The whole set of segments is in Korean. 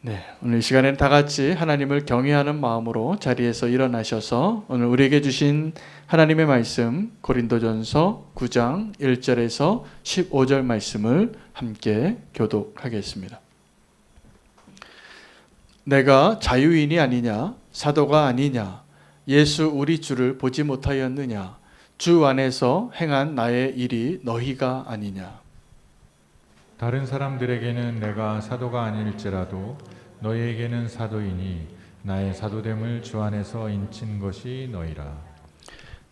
네, 오늘 이 시간에는 다 같이 하나님을 경외하는 마음으로 자리에서 일어나셔서 오늘 우리에게 주신 하나님의 말씀 고린도전서 9장 1절에서 15절 말씀을 함께 교독하겠습니다. 내가 자유인이 아니냐, 사도가 아니냐, 예수 우리 주를 보지 못하였느냐, 주 안에서 행한 나의 일이 너희가 아니냐. 다른 사람들에게는 내가 사도가 아닐지라도 너희에게는 사도이니 나의 사도됨을 주 안에서 인친 것이 너희라.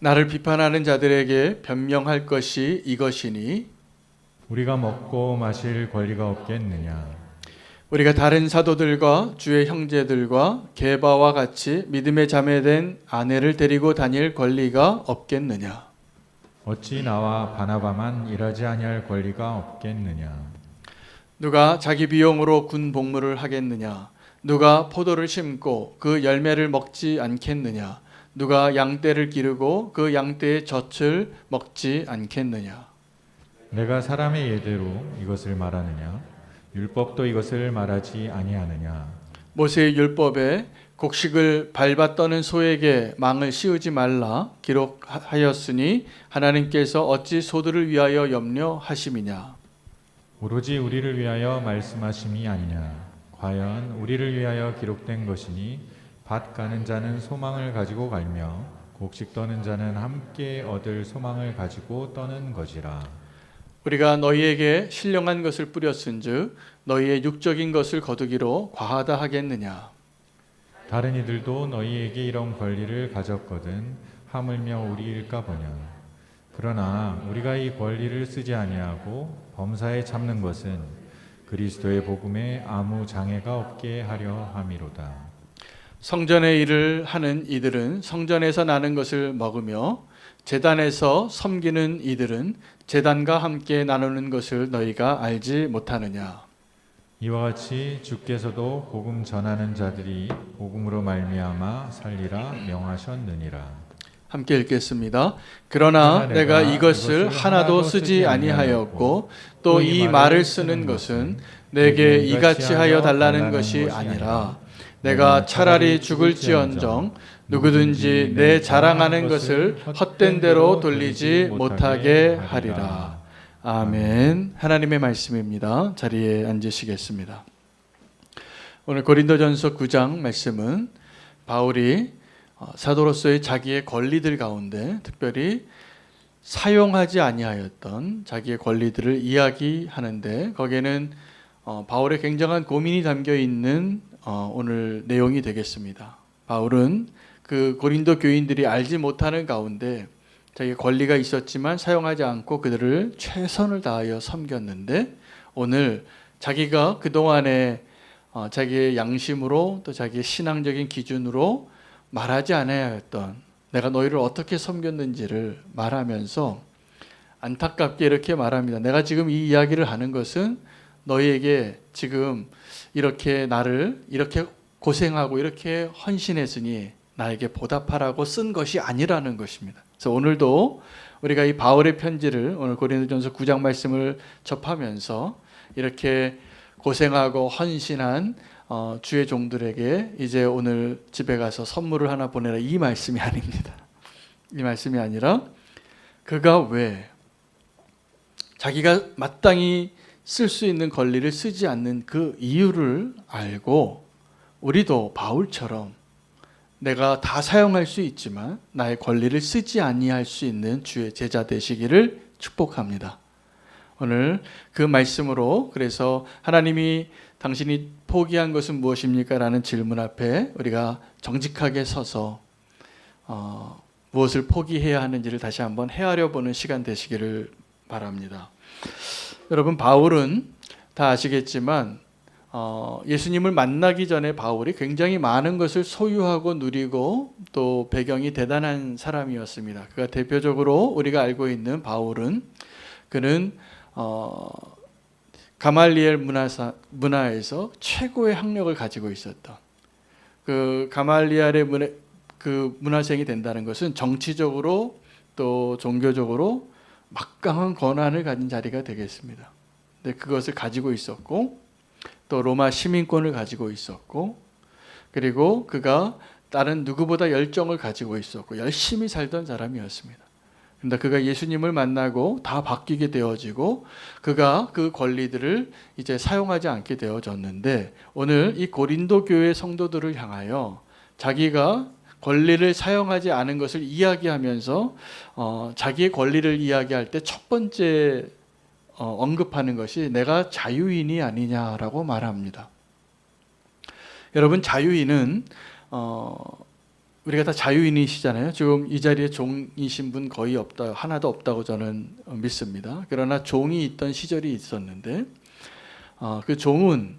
나를 비판하는 자들에게 변명할 것이 이것이니 우리가 먹고 마실 권리가 없겠느냐. 우리가 다른 사도들과 주의 형제들과 게바와 같이 믿음의 자매된 아내를 데리고 다닐 권리가 없겠느냐. 어찌 나와 바나바만 일하지 아니할 권리가 없겠느냐. 누가 자기 비용으로 군 복무를 하겠느냐. 누가 포도를 심고 그 열매를 먹지 않겠느냐. 누가 양떼를 기르고 그 양떼의 젖을 먹지 않겠느냐. 내가 사람의 예대로 이것을 말하느냐. 율법도 이것을 말하지 아니하느냐. 모세의 율법에 곡식을 밟아 떠는 소에게 망을 씌우지 말라 기록하였으니 하나님께서 어찌 소들을 위하여 염려하심이냐. 오로지 우리를 위하여 말씀하심이 아니냐. 과연 우리를 위하여 기록된 것이니 밭 가는 자는 소망을 가지고 갈며 곡식 떠는 자는 함께 얻을 소망을 가지고 떠는 것이라. 우리가 너희에게 신령한 것을 뿌렸은즉 너희의 육적인 것을 거두기로 과하다 하겠느냐. 다른 이들도 너희에게 이런 권리를 가졌거든 하물며 우리일까 보냐. 그러나 우리가 이 권리를 쓰지 아니하고 범사에 참는 것은 그리스도의 복음에 아무 장애가 없게 하려 함이로다. 성전의 일을 하는 이들은 성전에서 나는 것을 먹으며 제단에서 섬기는 이들은 제단과 함께 나누는 것을 너희가 알지 못하느냐. 이와 같이 주께서도 복음 전하는 자들이 복음으로 말미암아 살리라 명하셨느니라. 함께 읽겠습니다. 그러나 내가 이것을 하나도 쓰지 아니하였고 또 이 말을 쓰는 것은 내게 이같이 하여 달라는 것이 아니라 내가 차라리 죽을지언정 누구든지 내 자랑하는 것을 헛된 대로 돌리지 못하게 하리라. 아멘. 하나님의 말씀입니다. 자리에 앉으시겠습니다. 오늘 고린도전서 9장 말씀은 바울이 사도로서의 자기의 권리들 가운데 특별히 사용하지 아니하였던 자기의 권리들을 이야기하는데 거기에는 바울의 굉장한 고민이 담겨 있는 오늘 내용이 되겠습니다. 바울은 그 고린도 교인들이 알지 못하는 가운데 자기의 권리가 있었지만 사용하지 않고 그들을 최선을 다하여 섬겼는데 오늘 자기가 그동안에 자기의 양심으로 또 자기의 신앙적인 기준으로 말하지 않아야 했던 내가 너희를 어떻게 섬겼는지를 말하면서 안타깝게 이렇게 말합니다. 내가 지금 이 이야기를 하는 것은 너희에게 지금 이렇게 나를 이렇게 고생하고 이렇게 헌신했으니 나에게 보답하라고 쓴 것이 아니라는 것입니다. 그래서 오늘도 우리가 이 바울의 편지를 오늘 고린도전서 9장 말씀을 접하면서 이렇게 고생하고 헌신한 주의 종들에게 이제 오늘 집에 가서 선물을 하나 보내라 이 말씀이 아닙니다. 이 말씀이 아니라 그가 왜 자기가 마땅히 쓸 수 있는 권리를 쓰지 않는 그 이유를 알고 우리도 바울처럼 내가 다 사용할 수 있지만 나의 권리를 쓰지 아니할 수 있는 주의 제자 되시기를 축복합니다. 오늘 그 말씀으로 그래서 하나님이 당신이 포기한 것은 무엇입니까? 라는 질문 앞에 우리가 정직하게 서서 무엇을 포기해야 하는지를 다시 한번 헤아려 보는 시간 되시기를 바랍니다. 여러분 바울은 다 아시겠지만 예수님을 만나기 전에 바울이 굉장히 많은 것을 소유하고 누리고 또 배경이 대단한 사람이었습니다. 그가 대표적으로 우리가 알고 있는 바울은 그는 가말리엘 문화에서 최고의 학력을 가지고 있었던 그 가말리엘의 문화생이 된다는 것은 정치적으로 또 종교적으로 막강한 권한을 가진 자리가 되겠습니다. 근데 그것을 가지고 있었고 또 로마 시민권을 가지고 있었고, 그리고 그가 다른 누구보다 열정을 가지고 있었고 열심히 살던 사람이었습니다. 그런데 그가 예수님을 만나고 다 바뀌게 되어지고 그가 그 권리들을 이제 사용하지 않게 되어졌는데, 오늘 이 고린도 교회 성도들을 향하여 자기가 권리를 사용하지 않은 것을 이야기하면서 자기의 권리를 이야기할 때 첫 번째 언급하는 것이 내가 자유인이 아니냐라고 말합니다. 여러분, 자유인은 우리가 다 자유인이시잖아요. 지금 이 자리에 종이신 분 거의 없다, 하나도 없다고 저는 믿습니다. 그러나 종이 있던 시절이 있었는데 그 종은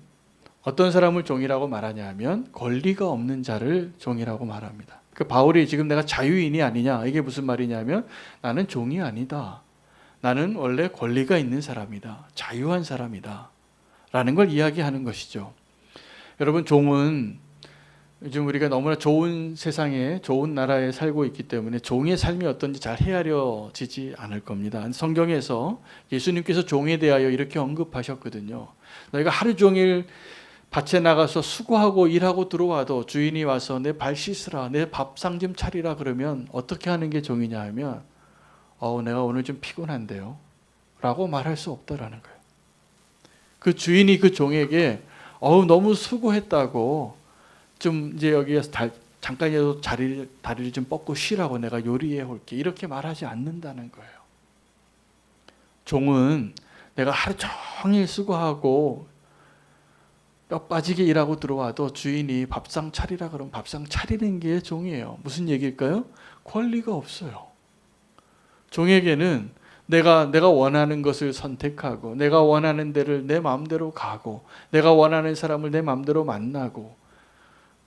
어떤 사람을 종이라고 말하냐 하면 권리가 없는 자를 종이라고 말합니다. 그 바울이 지금 내가 자유인이 아니냐, 이게 무슨 말이냐면 나는 종이 아니다. 나는 원래 권리가 있는 사람이다. 자유한 사람이다. 라는 걸 이야기하는 것이죠. 여러분, 종은 요즘 우리가 너무나 좋은 세상에, 좋은 나라에 살고 있기 때문에 종의 삶이 어떤지 잘 헤아려지지 않을 겁니다. 성경에서 예수님께서 종에 대하여 이렇게 언급하셨거든요. 너희가 하루 종일 밭에 나가서 수고하고 일하고 들어와도 주인이 와서 내 발 씻으라, 내 밥상 좀 차리라 그러면 어떻게 하는 게 종이냐 하면 내가 오늘 좀 피곤한데요 라고 말할 수 없다라는 거예요. 그 주인이 그 종에게 너무 수고했다고 좀 이제 여기에서 잠깐이라도 다리를 좀 뻗고 쉬라고 내가 요리해 올게, 이렇게 말하지 않는다는 거예요. 종은 내가 하루 종일 수고하고 뼈 빠지게 일하고 들어와도 주인이 밥상 차리라 그러면 밥상 차리는 게 종이에요. 무슨 얘기일까요? 권리가 없어요. 종에게는 내가 원하는 것을 선택하고 내가 원하는 데를 내 마음대로 가고 내가 원하는 사람을 내 마음대로 만나고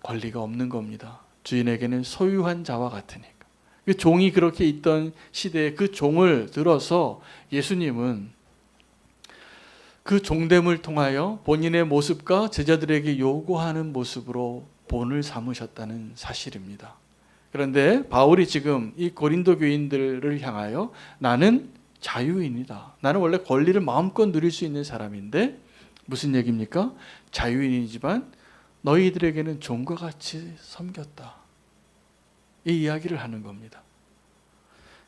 권리가 없는 겁니다. 주인에게는 소유한 자와 같으니까. 그 종이 그렇게 있던 시대에 그 종을 들어서 예수님은 그 종됨을 통하여 본인의 모습과 제자들에게 요구하는 모습으로 본을 삼으셨다는 사실입니다. 그런데 바울이 지금 이 고린도 교인들을 향하여 나는 자유인이다. 나는 원래 권리를 마음껏 누릴 수 있는 사람인데 무슨 얘기입니까? 자유인이지만 너희들에게는 종과 같이 섬겼다. 이 이야기를 하는 겁니다.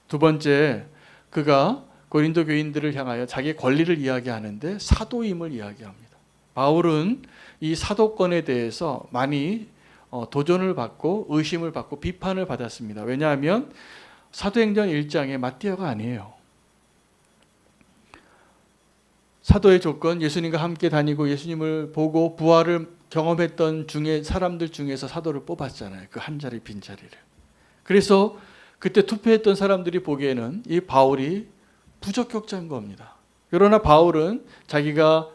두 번째, 그가 고린도 교인들을 향하여 자기의 권리를 이야기하는데 사도임을 이야기합니다. 바울은 이 사도권에 대해서 많이 도전을 받고 의심을 받고 비판을 받았습니다. 왜냐하면 사도행전 1장에 마띠아가 아니에요. 사도의 조건, 예수님과 함께 다니고 예수님을 보고 부활을 경험했던 사람들 중에서 사도를 뽑았잖아요. 그 한 자리 빈 자리를. 그래서 그때 투표했던 사람들이 보기에는 이 바울이 부적격자인 겁니다. 그러나 바울은 자기가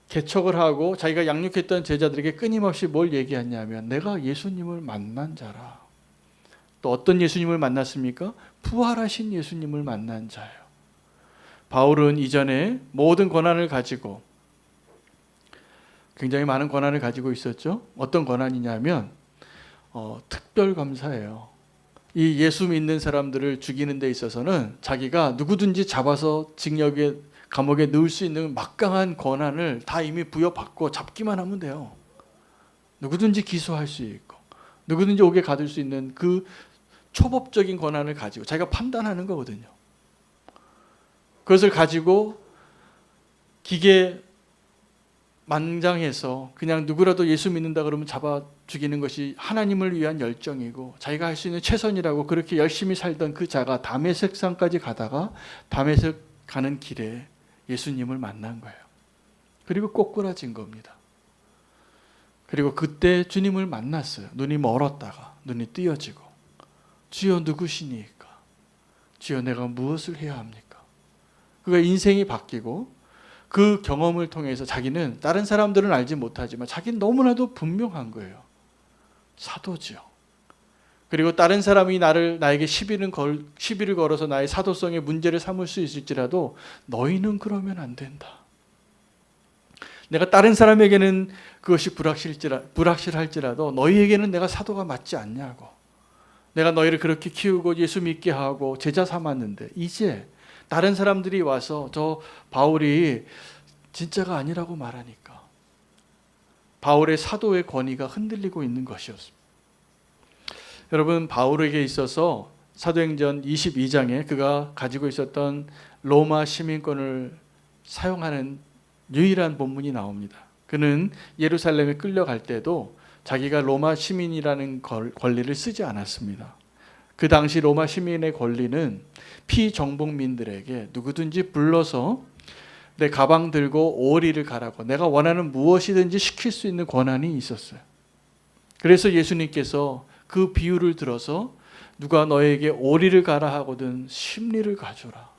개척을 하고 자기가 양육했던 제자들에게 끊임없이 뭘 얘기했냐면 내가 예수님을 만난 자라. 또 어떤 예수님을 만났습니까? 부활하신 예수님을 만난 자예요. 바울은 이전에 모든 권한을 가지고 굉장히 많은 권한을 가지고 있었죠. 어떤 권한이냐면 특별검사예요. 이 예수 믿는 사람들을 죽이는 데 있어서는 자기가 누구든지 잡아서 징역에 감옥에 넣을 수 있는 막강한 권한을 다 이미 부여받고 잡기만 하면 돼요. 누구든지 기소할 수 있고 누구든지 옥에 가둘 수 있는 그 초법적인 권한을 가지고 자기가 판단하는 거거든요. 그것을 가지고 기계 만장해서 그냥 누구라도 예수 믿는다 그러면 잡아 죽이는 것이 하나님을 위한 열정이고 자기가 할 수 있는 최선이라고 그렇게 열심히 살던 그 자가 다메섹 산까지 가다가 다메섹 가는 길에 예수님을 만난 거예요. 그리고 꼬꾸라진 겁니다. 그리고 그때 주님을 만났어요. 눈이 멀었다가 눈이 띄어지고 주여 누구시니까? 주여 내가 무엇을 해야 합니까? 그가 인생이 바뀌고 그 경험을 통해서 자기는 다른 사람들은 알지 못하지만 자기는 너무나도 분명한 거예요. 사도죠. 그리고 다른 사람이 나에게 시비를 걸어서 나의 사도성에 문제를 삼을 수 있을지라도 너희는 그러면 안 된다. 내가 다른 사람에게는 그것이 불확실할지라도 너희에게는 내가 사도가 맞지 않냐고. 내가 너희를 그렇게 키우고 예수 믿게 하고 제자 삼았는데 이제 다른 사람들이 와서 저 바울이 진짜가 아니라고 말하니까 바울의 사도의 권위가 흔들리고 있는 것이었습니다. 여러분, 바울에게 있어서 사도행전 22장에 그가 가지고 있었던 로마 시민권을 사용하는 유일한 본문이 나옵니다. 그는 예루살렘에 끌려갈 때도 자기가 로마 시민이라는 권리를 쓰지 않았습니다. 그 당시 로마 시민의 권리는 피정복민들에게 누구든지 불러서 내 가방 들고 오리를 가라고 내가 원하는 무엇이든지 시킬 수 있는 권한이 있었어요. 그래서 예수님께서 그 비유를 들어서 누가 너에게 오리를 가라 하거든 십리를 가져라.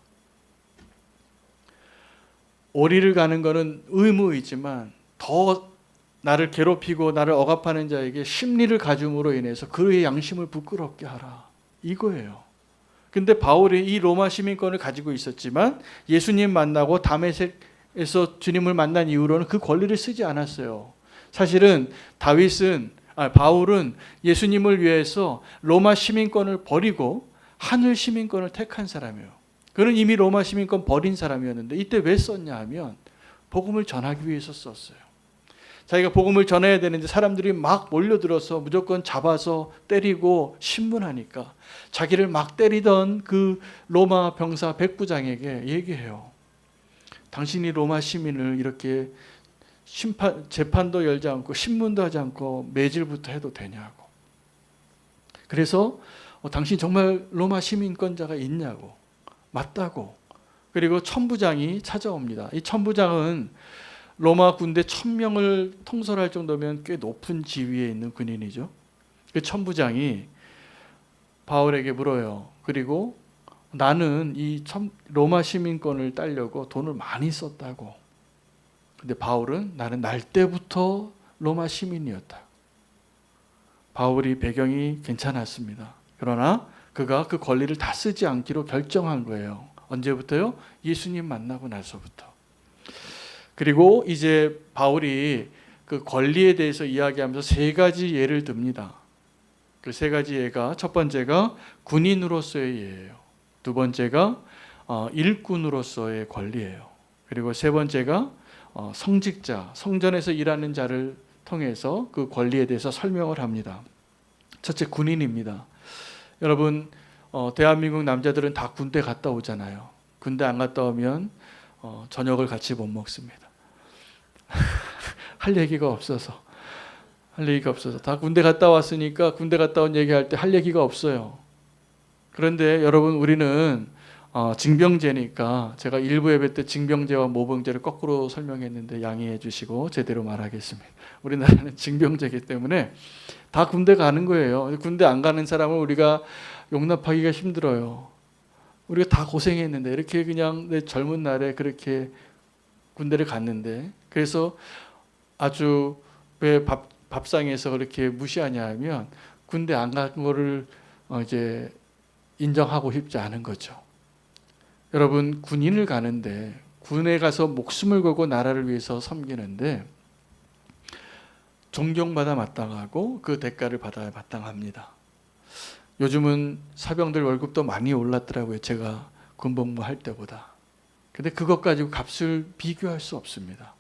오리를 가는 것은 의무이지만 더 나를 괴롭히고 나를 억압하는 자에게 십리를 가줌으로 인해서 그의 양심을 부끄럽게 하라. 이거예요. 근데 바울이 이 로마 시민권을 가지고 있었지만 예수님 만나고 다메섹에서 주님을 만난 이후로는 그 권리를 쓰지 않았어요. 사실은 바울은 예수님을 위해서 로마 시민권을 버리고 하늘 시민권을 택한 사람이에요. 그는 이미 로마 시민권 버린 사람이었는데 이때 왜 썼냐 하면 복음을 전하기 위해서 썼어요. 자기가 복음을 전해야 되는데 사람들이 막 몰려들어서 무조건 잡아서 때리고 신문하니까 자기를 막 때리던 그 로마 병사 백부장에게 얘기해요. 당신이 로마 시민을 이렇게 재판도 열지 않고 신문도 하지 않고 매질부터 해도 되냐고. 그래서 당신 정말 로마 시민권자가 있냐고. 맞다고. 그리고 천부장이 찾아옵니다. 이 천부장은 로마 군대 1000명을 통솔할 정도면 꽤 높은 지위에 있는 군인이죠. 그 천부장이 바울에게 물어요. 그리고 나는 이 로마 시민권을 따려고 돈을 많이 썼다고. 근데 바울은 나는 날 때부터 로마 시민이었다. 바울이 배경이 괜찮았습니다. 그러나 그가 그 권리를 다 쓰지 않기로 결정한 거예요. 언제부터요? 예수님 만나고 나서부터. 그리고 이제 바울이 그 권리에 대해서 이야기하면서 3가지 예를 듭니다. 그 3가지 예가 첫 번째가 군인으로서의 예예요. 두 번째가 일꾼으로서의 권리예요. 그리고 세 번째가 성직자, 성전에서 일하는 자를 통해서 그 권리에 대해서 설명을 합니다. 첫째, 군인입니다. 여러분, 대한민국 남자들은 다 군대 갔다 오잖아요. 군대 안 갔다 오면 저녁을 같이 못 먹습니다. 할 얘기가 없어서 다 군대 갔다 왔으니까 군대 갔다 온 얘기할 때 할 얘기가 없어요. 그런데 여러분, 우리는 징병제니까 제가 일부 예배 때 징병제와 모병제를 거꾸로 설명했는데 양해해 주시고 제대로 말하겠습니다. 우리나라는 징병제이기 때문에 다 군대 가는 거예요. 군대 안 가는 사람을 우리가 용납하기가 힘들어요. 우리가 다 고생했는데 이렇게 그냥 내 젊은 날에 그렇게 군대를 갔는데, 그래서 아주 왜 밥상에서 그렇게 무시하냐 하면 군대 안 간 거를 이제 인정하고 싶지 않은 거죠. 여러분, 군인을 가는데 군에 가서 목숨을 걸고 나라를 위해서 섬기는데 존경받아 마땅하고 그 대가를 받아야 마땅합니다. 요즘은 사병들 월급도 많이 올랐더라고요. 제가 군복무 할 때보다. 근데 그것 가지고 값을 비교할 수 없습니다.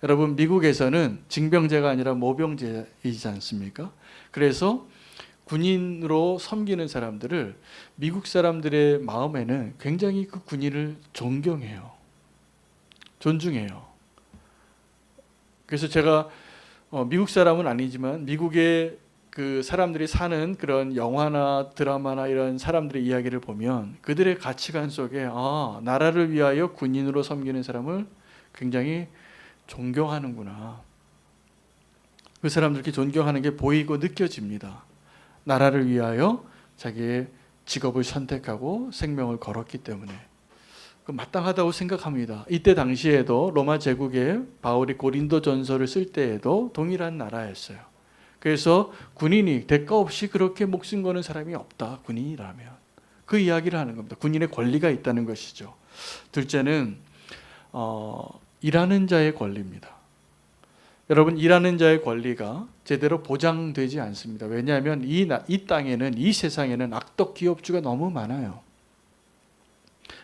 여러분, 미국에서는 징병제가 아니라 모병제이지 않습니까? 그래서 군인으로 섬기는 사람들을 미국 사람들의 마음에는 굉장히 그 군인을 존경해요. 존중해요. 그래서 제가 미국 사람은 아니지만 미국의 그 사람들이 사는 그런 영화나 드라마나 이런 사람들의 이야기를 보면 그들의 가치관 속에 나라를 위하여 군인으로 섬기는 사람을 굉장히 존경하는구나. 그 사람들께 존경하는 게 보이고 느껴집니다. 나라를 위하여 자기의 직업을 선택하고 생명을 걸었기 때문에 마땅하다고 생각합니다. 이때 당시에도 로마 제국에 바울이 고린도 전서를 쓸 때에도 동일한 나라였어요. 그래서 군인이 대가 없이 그렇게 목숨 거는 사람이 없다. 군인이라면. 그 이야기를 하는 겁니다. 군인의 권리가 있다는 것이죠. 둘째는 일하는 자의 권리입니다. 여러분, 일하는 자의 권리가 제대로 보장되지 않습니다. 왜냐하면 이 땅에는, 이 세상에는 악덕 기업주가 너무 많아요.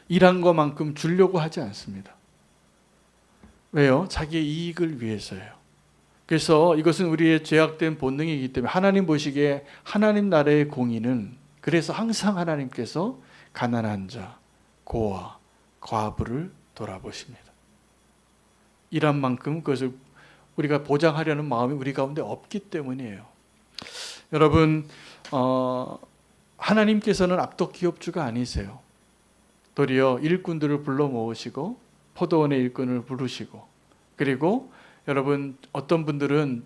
일한 것만큼 주려고 하지 않습니다. 왜요? 자기의 이익을 위해서예요. 그래서 이것은 우리의 죄악된 본능이기 때문에 하나님 보시기에 하나님 나라의 공의는, 그래서 항상 하나님께서 가난한 자, 고아, 과부를 돌아보십니다. 일한 만큼 그것을 우리가 보장하려는 마음이 우리 가운데 없기 때문이에요. 여러분, 하나님께서는 악독 기업주가 아니세요. 도리어 일꾼들을 불러 모으시고 포도원의 일꾼을 부르시고, 그리고 여러분, 어떤 분들은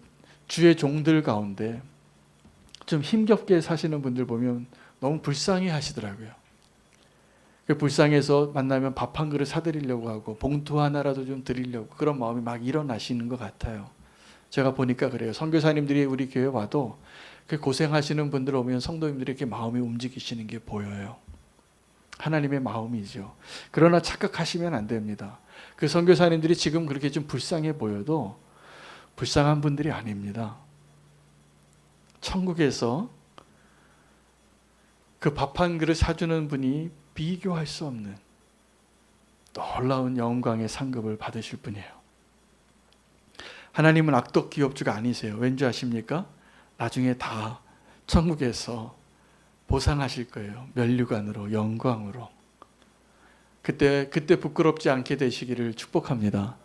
주의 종들 가운데 좀 힘겹게 사시는 분들 보면 너무 불쌍히 하시더라고요. 그 불쌍해서 만나면 밥 한 그릇 사드리려고 하고 봉투 하나라도 좀 드리려고 그런 마음이 막 일어나시는 것 같아요. 제가 보니까 그래요. 선교사님들이 우리 교회 와도 그 고생하시는 분들 오면 성도님들이 이렇게 마음이 움직이시는 게 보여요. 하나님의 마음이죠. 그러나 착각하시면 안 됩니다. 그 선교사님들이 지금 그렇게 좀 불쌍해 보여도 불쌍한 분들이 아닙니다. 천국에서 그 밥 한 그릇 사주는 분이 비교할 수 없는 놀라운 영광의 상급을 받으실 분이에요. 하나님은 악독 기업주가 아니세요. 왠지 아십니까? 나중에 다 천국에서 보상하실 거예요. 면류관으로, 영광으로. 그때 부끄럽지 않게 되시기를 축복합니다.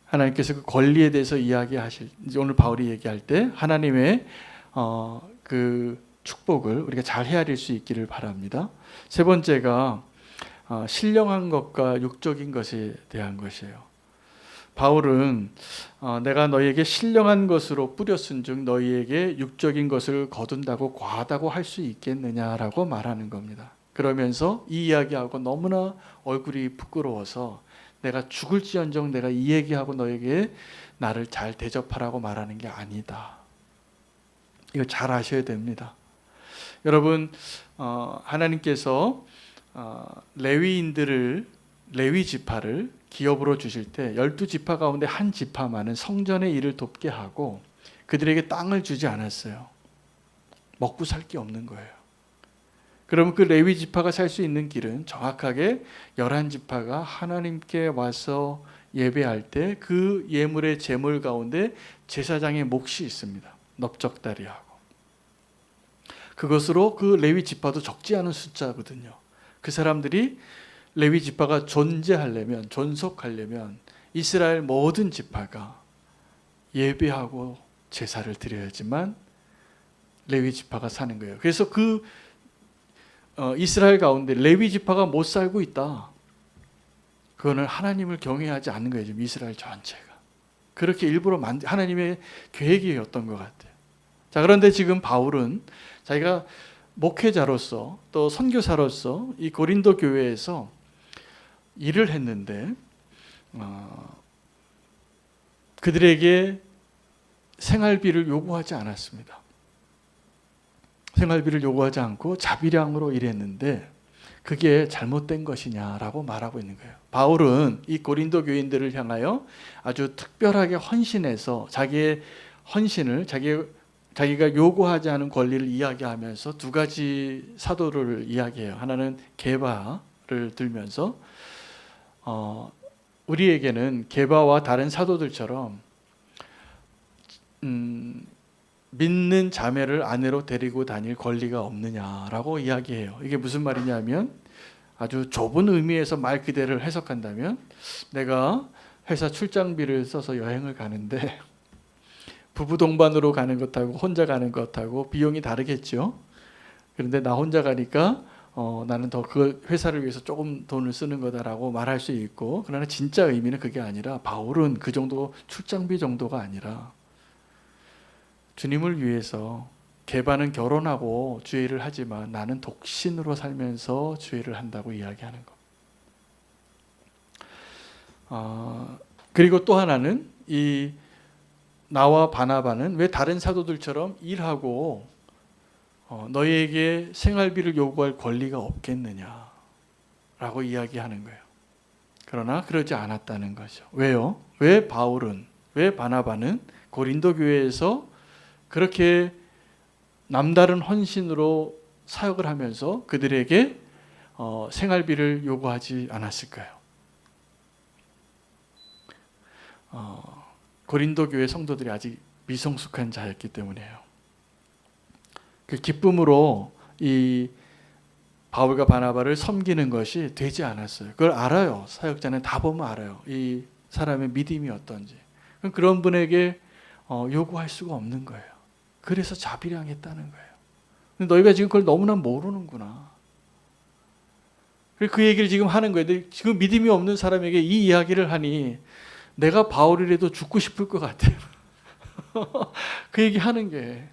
하나님께서 그 권리에 대해서 이야기하실, 오늘 바울이 얘기할 때 하나님의 그 축복을 우리가 잘 헤아릴 수 있기를 바랍니다. 세 번째가 신령한 것과 육적인 것에 대한 것이에요. 바울은 내가 너희에게 신령한 것으로 뿌렸은즉 너희에게 육적인 것을 거둔다고 과하다고 할 수 있겠느냐라고 말하는 겁니다. 그러면서 이 이야기하고 너무나 얼굴이 부끄러워서 내가 죽을지언정 내가 이 얘기하고 너에게 나를 잘 대접하라고 말하는 게 아니다. 이거 잘 아셔야 됩니다. 여러분, 하나님께서 레위 지파를 기업으로 주실 때 12지파 가운데 한 지파만은 성전의 일을 돕게 하고 그들에게 땅을 주지 않았어요. 먹고 살 게 없는 거예요. 그러면 그 레위 지파가 살 수 있는 길은 정확하게 11지파가 하나님께 와서 예배할 때 그 예물의 제물 가운데 제사장의 몫이 있습니다. 넓적다리하고. 그것으로 그 레위 지파도 적지 않은 숫자거든요. 그 사람들이 레위 지파가 존재하려면, 존속하려면 이스라엘 모든 지파가 예배하고 제사를 드려야지만 레위 지파가 사는 거예요. 그래서 그 이스라엘 가운데 레위 지파가 못 살고 있다. 그거는 하나님을 경외하지 않는 거예요. 지금 이스라엘 전체가. 그렇게 일부러 하나님의 계획이었던 것 같아요. 자, 그런데 지금 바울은 자기가 목회자로서 또 선교사로서 이 고린도 교회에서 일을 했는데 그들에게 생활비를 요구하지 않았습니다. 생활비를 요구하지 않고 자비량으로 일했는데 그게 잘못된 것이냐라고 말하고 있는 거예요. 바울은 이 고린도 교인들을 향하여 아주 특별하게 헌신해서 자기의 헌신을 자기가 요구하지 않은 권리를 이야기하면서 두 가지 사도를 이야기해요. 하나는 게바를 들면서 우리에게는 게바와 다른 사도들처럼 믿는 자매를 아내로 데리고 다닐 권리가 없느냐라고 이야기해요. 이게 무슨 말이냐면 아주 좁은 의미에서 말 그대로 해석한다면 내가 회사 출장비를 써서 여행을 가는데 부부 동반으로 가는 것하고 혼자 가는 것하고 비용이 다르겠죠. 그런데 나 혼자 가니까 나는 더 그 회사를 위해서 조금 돈을 쓰는 거다라고 말할 수 있고, 그러나 진짜 의미는 그게 아니라 바울은 그 정도 출장비 정도가 아니라 주님을 위해서 게바는 결혼하고 주의 일을 하지만 나는 독신으로 살면서 주의 일을 한다고 이야기하는 것. 그리고 또 하나는 이 나와 바나바는 왜 다른 사도들처럼 일하고 너희에게 생활비를 요구할 권리가 없겠느냐라고 이야기하는 거예요. 그러나 그러지 않았다는 거죠. 왜요? 왜 바울은, 왜 바나바는 고린도 교회에서 그렇게 남다른 헌신으로 사역을 하면서 그들에게 생활비를 요구하지 않았을까요? 고린도 교회 성도들이 아직 미성숙한 자였기 때문이에요. 그 기쁨으로 이 바울과 바나바를 섬기는 것이 되지 않았어요. 그걸 알아요. 사역자는 다 보면 알아요. 이 사람의 믿음이 어떤지. 그런 분에게 요구할 수가 없는 거예요. 그래서 자비량했다는 거예요. 근데 너희가 지금 그걸 너무나 모르는구나. 그 얘기를 지금 하는 거예요. 근데 지금 믿음이 없는 사람에게 이 이야기를 하니 내가 바울이라도 죽고 싶을 것 같아요. 그 얘기 하는 게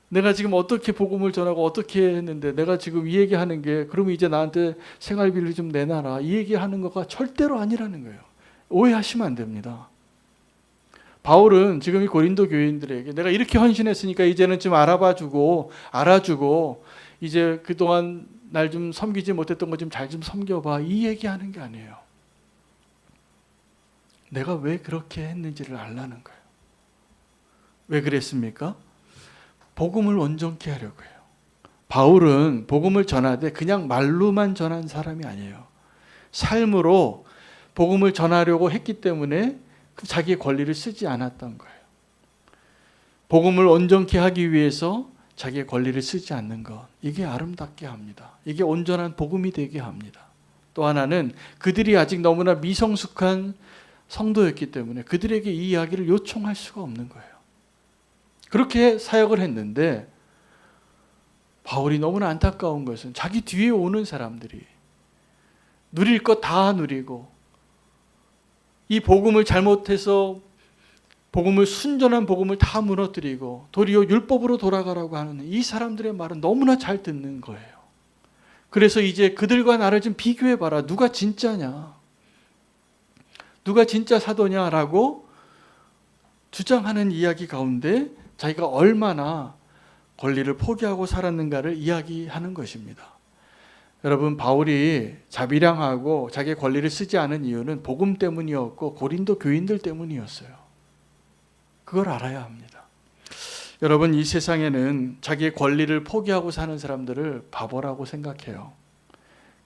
내가 지금 어떻게 복음을 전하고 어떻게 했는데 내가 지금 이 얘기하는 게 그러면 이제 나한테 생활비를 좀 내놔라. 이 얘기하는 거가 절대로 아니라는 거예요. 오해하시면 안 됩니다. 바울은 지금 이 고린도 교인들에게 내가 이렇게 헌신했으니까 이제는 좀 알아봐주고 알아주고 이제 그동안 날 좀 섬기지 못했던 거 좀 잘 좀 섬겨봐. 이 얘기하는 게 아니에요. 내가 왜 그렇게 했는지를 알라는 거예요. 왜 그랬습니까? 복음을 온전케 하려고 해요. 바울은 복음을 전하되 그냥 말로만 전한 사람이 아니에요. 삶으로 복음을 전하려고 했기 때문에 자기의 권리를 쓰지 않았던 거예요. 복음을 온전케 하기 위해서 자기의 권리를 쓰지 않는 것, 이게 아름답게 합니다. 이게 온전한 복음이 되게 합니다. 또 하나는 그들이 아직 너무나 미성숙한 성도였기 때문에 그들에게 이 이야기를 요청할 수가 없는 거예요. 그렇게 사역을 했는데 바울이 너무나 안타까운 것은 자기 뒤에 오는 사람들이 누릴 것 다 누리고 이 복음을 잘못해서 복음을 순전한 복음을 다 무너뜨리고 도리어 율법으로 돌아가라고 하는 이 사람들의 말은 너무나 잘 듣는 거예요. 그래서 이제 그들과 나를 좀 비교해봐라. 누가 진짜냐? 누가 진짜 사도냐라고 주장하는 이야기 가운데 자기가 얼마나 권리를 포기하고 살았는가를 이야기하는 것입니다. 여러분, 바울이 자비량하고 자기의 권리를 쓰지 않은 이유는 복음 때문이었고 고린도 교인들 때문이었어요. 그걸 알아야 합니다. 여러분, 이 세상에는 자기의 권리를 포기하고 사는 사람들을 바보라고 생각해요.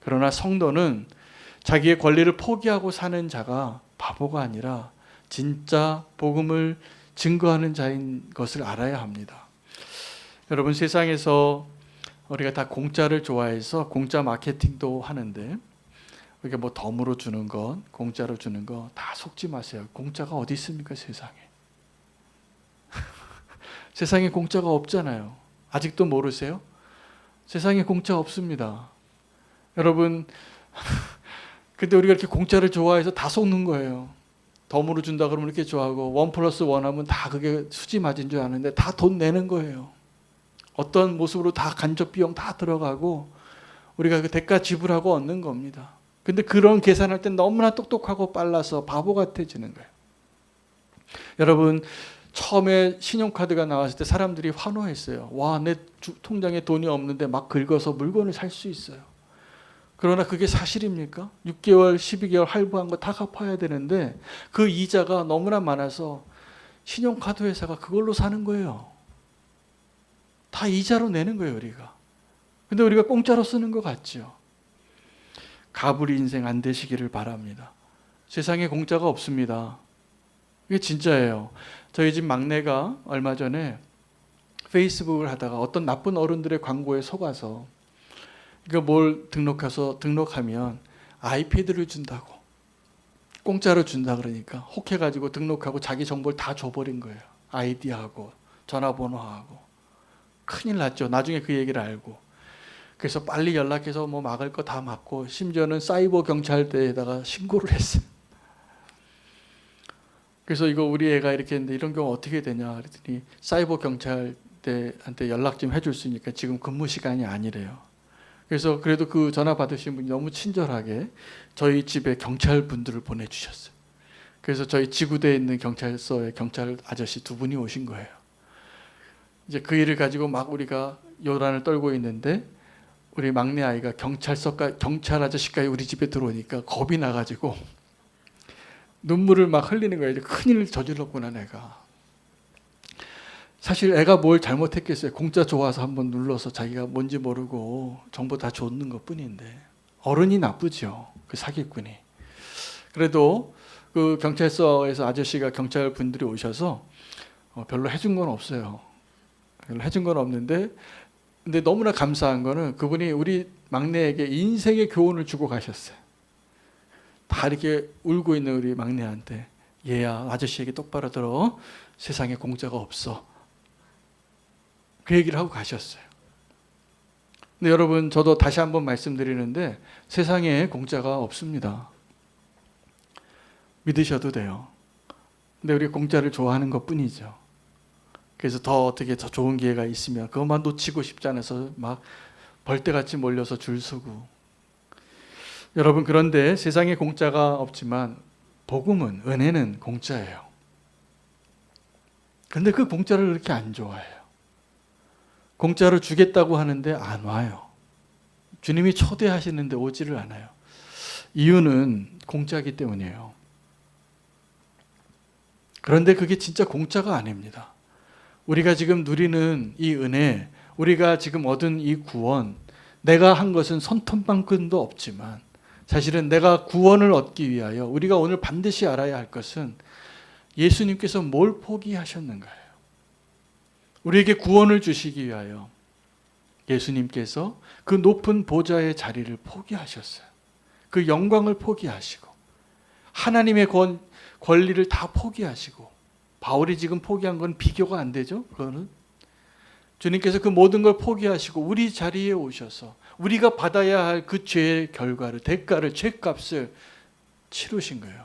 그러나 성도는 자기의 권리를 포기하고 사는 자가 바보가 아니라 진짜 복음을 증거하는 자인 것을 알아야 합니다. 여러분, 세상에서 우리가 다 공짜를 좋아해서 공짜 마케팅도 하는데 이렇게 뭐 덤으로 주는 것, 공짜로 주는 것 다 속지 마세요. 공짜가 어디 있습니까, 세상에? 세상에 공짜가 없잖아요. 아직도 모르세요? 세상에 공짜 없습니다. 여러분, 근데 우리가 이렇게 공짜를 좋아해서 다 속는 거예요. 덤으로 준다 그러면 이렇게 좋아하고 1+1 하면 다 그게 수지 맞은 줄 아는데 다 돈 내는 거예요. 어떤 모습으로 다 간접 비용 다 들어가고 우리가 그 대가 지불하고 얻는 겁니다. 근데 그런 계산할 땐 너무나 똑똑하고 빨라서 바보 같아지는 거예요. 여러분, 처음에 신용카드가 나왔을 때 사람들이 환호했어요. 와, 내 통장에 돈이 없는데 막 긁어서 물건을 살 수 있어요. 그러나 그게 사실입니까? 6개월, 12개월 할부한 거 다 갚아야 되는데 그 이자가 너무나 많아서 신용카드 회사가 그걸로 사는 거예요. 다 이자로 내는 거예요, 우리가. 근데 우리가 공짜로 쓰는 것 같죠. 가불이 인생 안 되시기를 바랍니다. 세상에 공짜가 없습니다. 이게 진짜예요. 저희 집 막내가 얼마 전에 페이스북을 하다가 어떤 나쁜 어른들의 광고에 속아서 그러니까 뭘 등록하면 아이패드를 준다고 공짜로 준다 그러니까 혹해가지고 등록하고 자기 정보를 다 줘버린 거예요. 아이디하고 전화번호하고. 큰일 났죠. 나중에 그 얘기를 알고. 그래서 빨리 연락해서 뭐 막을 거 다 막고 심지어는 사이버 경찰대에다가 신고를 했어요. 그래서 이거 우리 애가 이렇게 했는데 이런 경우 어떻게 되냐 그랬더니 사이버 경찰대한테 연락 좀 해줄 수 있으니까 지금 근무 시간이 아니래요. 그래서 그래도 그 전화 받으신 분이 너무 친절하게 저희 집에 경찰 분들을 보내주셨어요. 그래서 저희 지구대에 있는 경찰서에 경찰 아저씨 2분이 오신 거예요. 이제 그 일을 가지고 막 우리가 요란을 떨고 있는데 우리 막내 아이가 경찰 아저씨까지 우리 집에 들어오니까 겁이 나가지고 눈물을 막 흘리는 거예요. 큰일 저질렀구나 내가. 사실 애가 뭘 잘못했겠어요. 공짜 좋아서 한번 눌러서 자기가 뭔지 모르고 정보 다 줬는 것뿐인데 어른이 나쁘죠. 그 사기꾼이. 그래도 그 경찰서에서 아저씨가 경찰 분들이 오셔서 별로 해준 건 없어요. 별로 해준 건 없는데, 근데 너무나 감사한 거는 그분이 우리 막내에게 인생의 교훈을 주고 가셨어요. 다 이렇게 울고 있는 우리 막내한테, 얘야, 아저씨에게 똑바로 들어. 세상에 공짜가 없어. 그 얘기를 하고 가셨어요. 근데 여러분, 저도 다시 한번 말씀드리는데 세상에 공짜가 없습니다. 믿으셔도 돼요. 근데 우리 공짜를 좋아하는 것 뿐이죠. 그래서 어떻게 더 좋은 기회가 있으면 그것만 놓치고 싶지 않아서 막 벌떼같이 몰려서 줄 서고. 여러분, 그런데 세상에 공짜가 없지만 복음은, 은혜는 공짜예요. 근데 그 공짜를 그렇게 안 좋아해요. 공짜로 주겠다고 하는데 안 와요. 주님이 초대하시는데 오지를 않아요. 이유는 공짜이기 때문이에요. 그런데 그게 진짜 공짜가 아닙니다. 우리가 지금 누리는 이 은혜, 우리가 지금 얻은 이 구원, 내가 한 것은 손톱만큼도 없지만 사실은 내가 구원을 얻기 위하여 우리가 오늘 반드시 알아야 할 것은 예수님께서 뭘 포기하셨는가요? 우리에게 구원을 주시기 위하여 예수님께서 그 높은 보좌의 자리를 포기하셨어요. 그 영광을 포기하시고 하나님의 권리를 다 포기하시고, 바울이 지금 포기한 건 비교가 안 되죠. 그거는 주님께서 그 모든 걸 포기하시고 우리 자리에 오셔서 우리가 받아야 할 그 죄의 결과를, 대가를, 죄값을 치르신 거예요.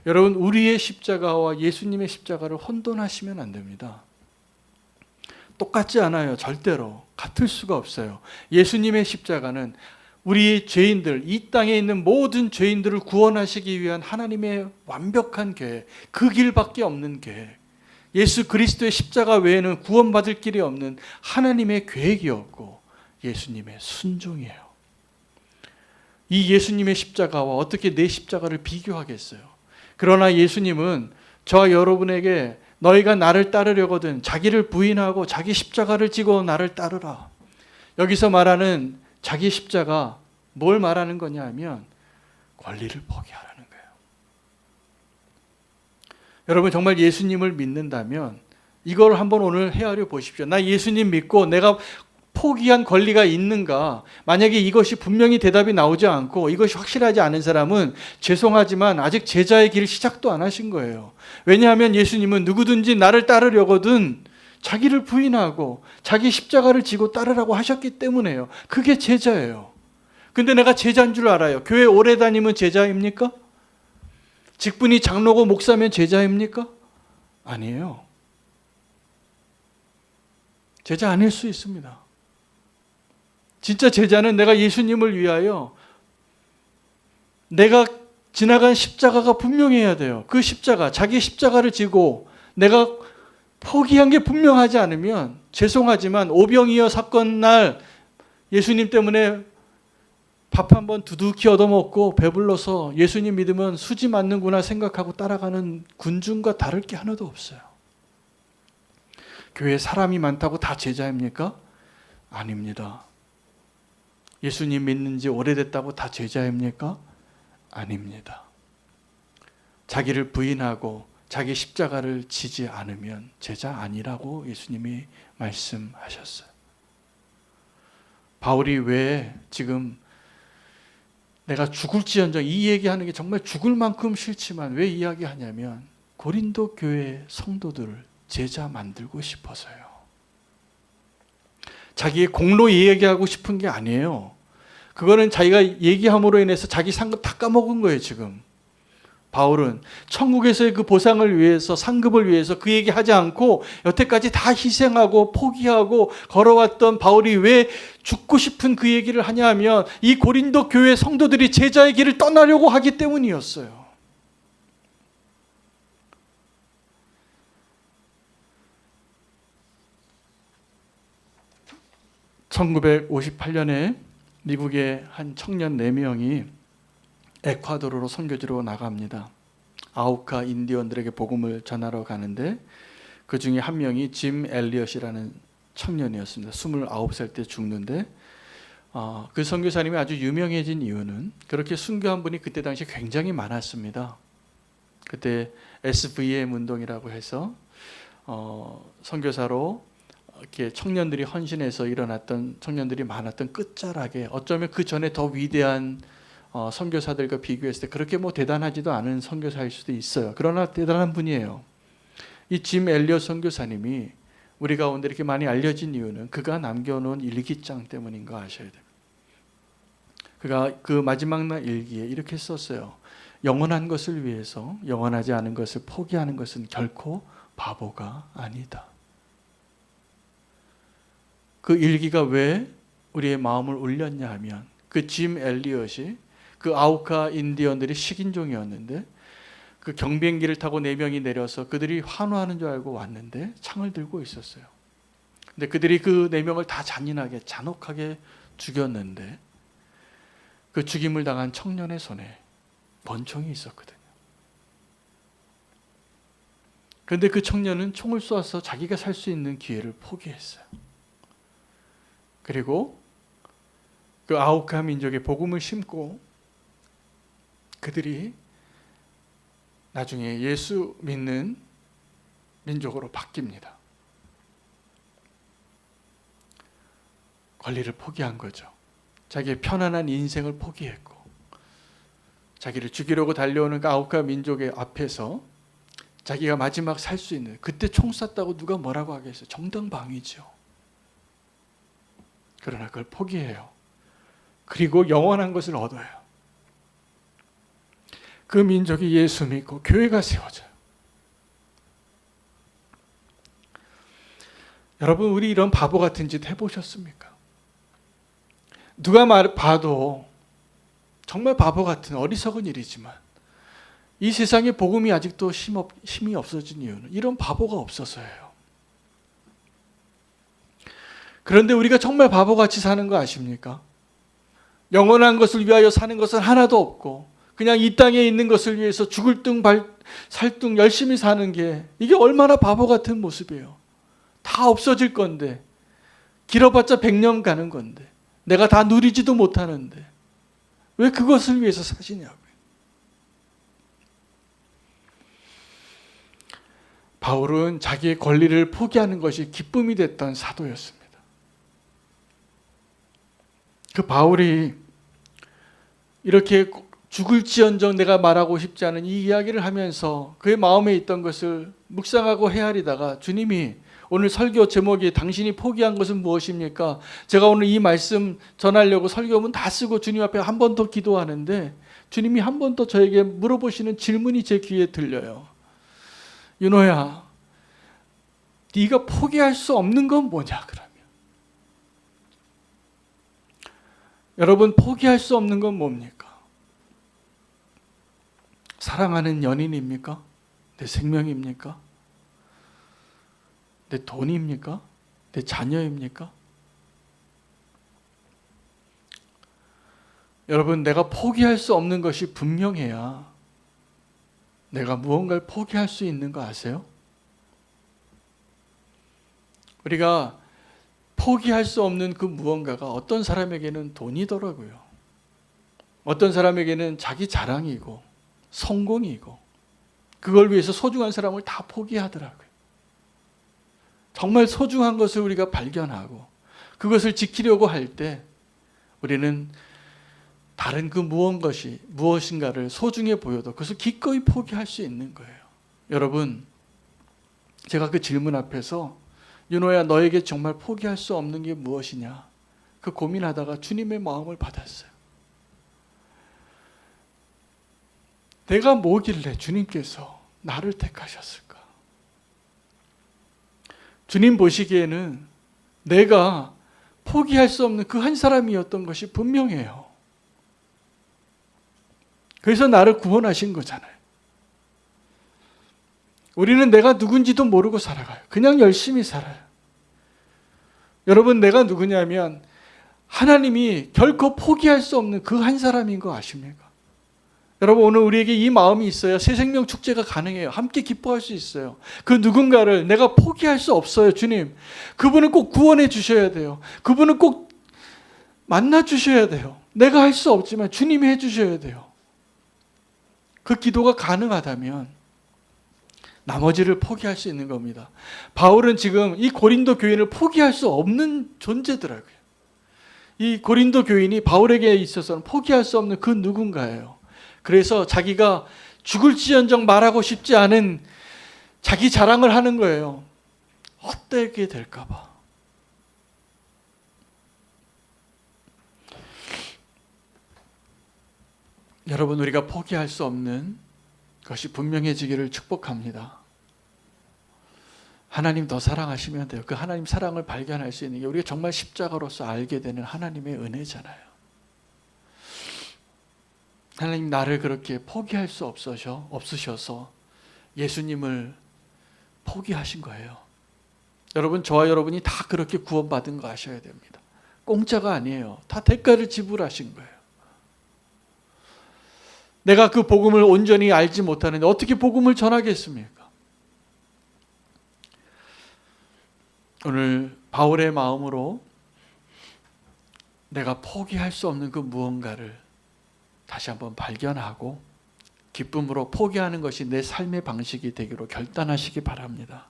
여러분, 우리의 십자가와 예수님의 십자가를 혼돈하시면 안 됩니다. 똑같지 않아요. 절대로 같을 수가 없어요. 예수님의 십자가는 우리 죄인들, 이 땅에 있는 모든 죄인들을 구원하시기 위한 하나님의 완벽한 계획, 그 길밖에 없는 계획, 예수 그리스도의 십자가 외에는 구원받을 길이 없는 하나님의 계획이었고 예수님의 순종이에요. 이 예수님의 십자가와 어떻게 내 십자가를 비교하겠어요? 그러나 예수님은 저와 여러분에게 너희가 나를 따르려거든 자기를 부인하고 자기 십자가를 지고 나를 따르라. 여기서 말하는 자기 십자가, 뭘 말하는 거냐 하면 권리를 포기하라는 거예요. 여러분, 정말 예수님을 믿는다면 이걸 한번 오늘 헤아려 보십시오. 나 예수님 믿고 내가 포기한 권리가 있는가? 만약에 이것이 분명히 대답이 나오지 않고 이것이 확실하지 않은 사람은 죄송하지만 아직 제자의 길 시작도 안 하신 거예요. 왜냐하면 예수님은 누구든지 나를 따르려거든 자기를 부인하고 자기 십자가를 지고 따르라고 하셨기 때문에요. 그게 제자예요. 근데 내가 제자인 줄 알아요. 교회 오래 다니면 제자입니까? 직분이 장로고 목사면 제자입니까? 아니에요. 제자 아닐 수 있습니다. 진짜 제자는 내가 예수님을 위하여 내가 지나간 십자가가 분명해야 돼요. 그 십자가, 자기 십자가를 지고 내가 포기한 게 분명하지 않으면 죄송하지만 오병이어 사건 날 예수님 때문에 밥 한번 두둑히 얻어먹고 배불러서 예수님 믿으면 수지 맞는구나 생각하고 따라가는 군중과 다를 게 하나도 없어요. 교회에 사람이 많다고 다 제자입니까? 아닙니다. 예수님 믿는 지 오래됐다고 다 제자입니까? 아닙니다. 자기를 부인하고 자기 십자가를 지지 않으면 제자 아니라고 예수님이 말씀하셨어요. 바울이 왜 지금 내가 죽을지언정, 이 얘기하는 게 정말 죽을 만큼 싫지만 왜 이야기하냐면 고린도 교회 성도들을 제자 만들고 싶어서요. 자기의 공로 얘기하고 싶은 게 아니에요. 그거는 자기가 얘기함으로 인해서 자기 상급 다 까먹은 거예요. 지금 바울은 천국에서의 그 보상을 위해서, 상급을 위해서 그 얘기하지 않고 여태까지 다 희생하고 포기하고 걸어왔던 바울이 왜 죽고 싶은 그 얘기를 하냐 하면 이 고린도 교회 성도들이 제자의 길을 떠나려고 하기 때문이었어요. (1958년에) 미국의 한 청년 4명이 에콰도르로 선교지로 나갑니다. 아우카 인디언들에게 복음을 전하러 가는데 그 중에 한 명이 짐 엘리엇이라는 청년이었습니다. 29살 때 죽는데 그 선교사님이 아주 유명해진 이유는 그렇게 순교한 분이 그때 당시 굉장히 많았습니다. 그때 SVM 운동이라고 해서 선교사로 이렇게 청년들이 헌신해서 일어났던 청년들이 많았던 끝자락에 어쩌면 그 전에 더 위대한 선교사들과 비교했을 때 그렇게 뭐 대단하지도 않은 선교사일 수도 있어요. 그러나 대단한 분이에요. 이 짐 엘리엇 선교사님이 우리 가운데 이렇게 많이 알려진 이유는 그가 남겨놓은 일기장 때문인 거 아셔야 돼요. 그가 그 마지막 날 일기에 이렇게 썼어요. 영원한 것을 위해서 영원하지 않은 것을 포기하는 것은 결코 바보가 아니다. 그 일기가 왜 우리의 마음을 울렸냐 하면 그 짐 엘리엇이 그 아우카 인디언들이 식인종이었는데 그 경비행기를 타고 4명이 내려서 그들이 환호하는 줄 알고 왔는데 창을 들고 있었어요. 근데 그들이 그 4명을 다 잔인하게 잔혹하게 죽였는데 그 죽임을 당한 청년의 손에 권총이 있었거든요. 그런데 그 청년은 총을 쏘아서 자기가 살 수 있는 기회를 포기했어요. 그리고 그 아우카 민족의 복음을 심고 그들이 나중에 예수 믿는 민족으로 바뀝니다. 권리를 포기한 거죠. 자기의 편안한 인생을 포기했고 자기를 죽이려고 달려오는 그 아우카 민족의 앞에서 자기가 마지막 살 수 있는 그때 총 쐈다고 누가 뭐라고 하겠어요. 정당방위죠. 그러나 그걸 포기해요. 그리고 영원한 것을 얻어요. 그 민족이 예수 믿고 교회가 세워져요. 여러분 우리 이런 바보 같은 짓 해보셨습니까? 누가 봐도 정말 바보 같은 어리석은 일이지만 이 세상에 복음이 아직도 힘이 없어진 이유는 이런 바보가 없어서예요. 그런데 우리가 정말 바보같이 사는 거 아십니까? 영원한 것을 위하여 사는 것은 하나도 없고 그냥 이 땅에 있는 것을 위해서 죽을 둥 살 둥 열심히 사는 게 이게 얼마나 바보 같은 모습이에요. 다 없어질 건데 길어봤자 100년 가는 건데 내가 다 누리지도 못하는데 왜 그것을 위해서 사시냐고요. 바울은 자기의 권리를 포기하는 것이 기쁨이 됐던 사도였습니다. 그 바울이 이렇게 죽을지언정 내가 말하고 싶지 않은 이 이야기를 하면서 그의 마음에 있던 것을 묵상하고 헤아리다가 주님이 오늘 설교 제목이 당신이 포기한 것은 무엇입니까? 제가 오늘 이 말씀 전하려고 설교문 다 쓰고 주님 앞에 한 번 더 기도하는데 주님이 한 번 더 저에게 물어보시는 질문이 제 귀에 들려요. 윤호야, 네가 포기할 수 없는 건 뭐냐 그러면? 여러분 포기할 수 없는 건 뭡니까? 사랑하는 연인입니까? 내 생명입니까? 내 돈입니까? 내 자녀입니까? 여러분 내가 포기할 수 없는 것이 분명해야 내가 무언가를 포기할 수 있는 거 아세요? 우리가 포기할 수 없는 그 무언가가 어떤 사람에게는 돈이더라고요. 어떤 사람에게는 자기 자랑이고 성공이고 그걸 위해서 소중한 사람을 다 포기하더라고요. 정말 소중한 것을 우리가 발견하고 그것을 지키려고 할 때 우리는 다른 그 무엇인가를 소중해 보여도 그것을 기꺼이 포기할 수 있는 거예요. 여러분 제가 그 질문 앞에서 윤호야 너에게 정말 포기할 수 없는 게 무엇이냐 그 고민하다가 주님의 마음을 받았어요. 내가 뭐길래 주님께서 나를 택하셨을까? 주님 보시기에는 내가 포기할 수 없는 그 한 사람이었던 것이 분명해요. 그래서 나를 구원하신 거잖아요. 우리는 내가 누군지도 모르고 살아가요. 그냥 열심히 살아요. 여러분 내가 누구냐면 하나님이 결코 포기할 수 없는 그 한 사람인 거 아십니까? 여러분 오늘 우리에게 이 마음이 있어야 새 생명 축제가 가능해요. 함께 기뻐할 수 있어요. 그 누군가를 내가 포기할 수 없어요. 주님 그분을 꼭 구원해 주셔야 돼요. 그분을 꼭 만나 주셔야 돼요. 내가 할 수 없지만 주님이 해 주셔야 돼요. 그 기도가 가능하다면 나머지를 포기할 수 있는 겁니다. 바울은 지금 이 고린도 교인을 포기할 수 없는 존재더라고요. 이 고린도 교인이 바울에게 있어서는 포기할 수 없는 그 누군가예요. 그래서 자기가 죽을지언정 말하고 싶지 않은 자기 자랑을 하는 거예요. 헛되게 될까 봐. 여러분, 우리가 포기할 수 없는 것이 분명해지기를 축복합니다. 하나님 더 사랑하시면 돼요. 그 하나님 사랑을 발견할 수 있는 게 우리가 정말 십자가로서 알게 되는 하나님의 은혜잖아요. 하나님 나를 그렇게 포기할 수 없으셔서 예수님을 포기하신 거예요. 여러분, 저와 여러분이 다 그렇게 구원받은 거 아셔야 됩니다. 공짜가 아니에요. 다 대가를 지불하신 거예요. 내가 그 복음을 온전히 알지 못하는데 어떻게 복음을 전하겠습니까? 오늘 바울의 마음으로 내가 포기할 수 없는 그 무언가를 다시 한번 발견하고 기쁨으로 포기하는 것이 내 삶의 방식이 되기로 결단하시기 바랍니다.